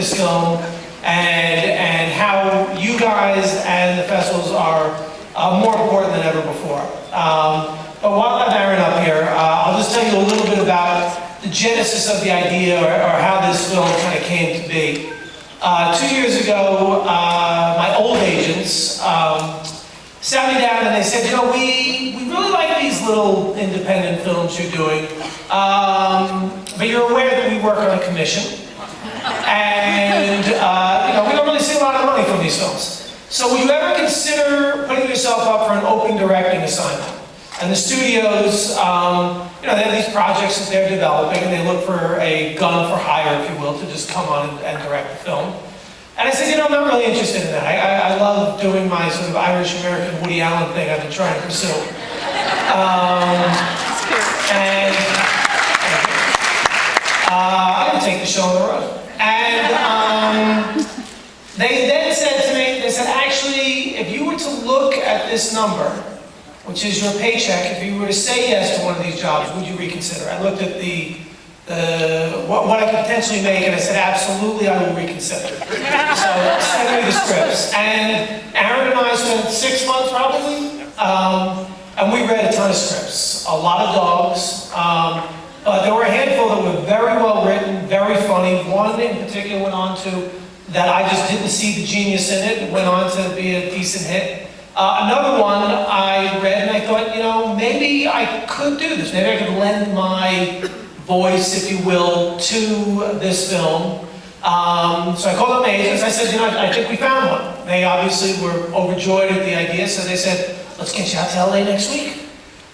this film and how you guys and the festivals are more important than ever before. But while I have Aaron up here, I'll just tell you a little bit about the genesis of the idea or how this film kind of came to be. 2 years ago, my old agents sat me down and they said, you know, we really like these little independent films you're doing, but you're aware that we work on a commission, and you know, we don't really see a lot of money from these films. So would you ever consider putting yourself up for an open directing assignment? And the studios, you know, they have these projects that they're developing, and they look for a gun for hire, if you will, to just come on and direct the film. And I said, you know, I'm not really interested in that. I love doing my sort of Irish-American Woody Allen thing I've been trying to pursue. And I'm going to take the show on the road. And they then said to me, they said, actually, if you were to look at this number, which is your paycheck, if you were to say yes to one of these jobs, would you reconsider? I looked at what I could potentially make, and I said, absolutely, I will reconsider. So send me the scripts. And Aaron and I spent 6 months probably, and we read a ton of scripts, a lot of dogs, but there were a handful that were very well written, very funny. One in particular went on to, that I just didn't see the genius in it, went on to be a decent hit. Another one I read and I thought, you know, maybe I could do this. Maybe I could lend my voice, if you will, to this film. So I called up my agents. I said, you know, I think we found one. They obviously were overjoyed at the idea, so they said, let's get you out to LA next week.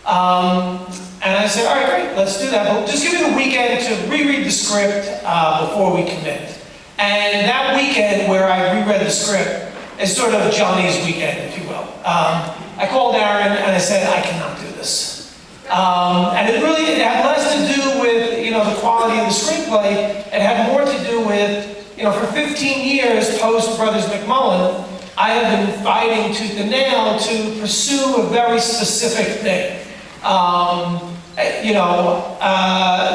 And I said, all right, great, let's do that. But just give me the weekend to reread the script before we commit. And that weekend where I reread the script is sort of Johnny's weekend, if you will. I called Aaron and I said, I cannot do this. And it had less to do with, you know, the quality of the screenplay. It had more to do with, you know, for 15 years post Brothers McMullen, I have been fighting tooth and nail to pursue a very specific thing. You know,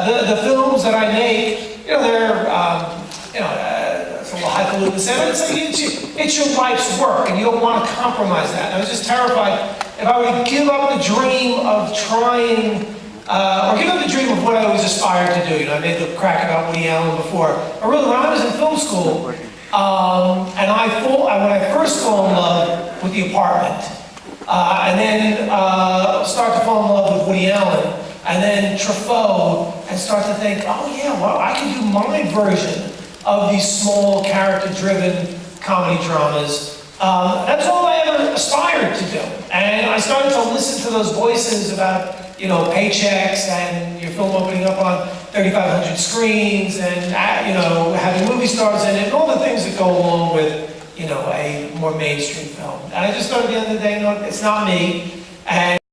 the films that I make, you know, they're, you know, it's a little highfalutin to say, but it's your life's work, and you don't want to compromise that. And I was just terrified if I were to give up the dream of trying, or give up the dream of what I always aspired to do. You know, I made the crack about Woody Allen before. But really, when I was in film school, and when I first fell in love with The Apartment, and then start to fall in love with Woody Allen, and then Truffaut, and start to think, oh yeah, well, I can do my version of these small, character-driven comedy dramas. That's all I ever aspired to do. And I started to listen to those voices about, you know, paychecks and your film opening up on 3,500 screens and, you know, having movie stars in it and all the things that go along with, you know, a more mainstream film. And I just thought at the end of the day, you know, it's not me. And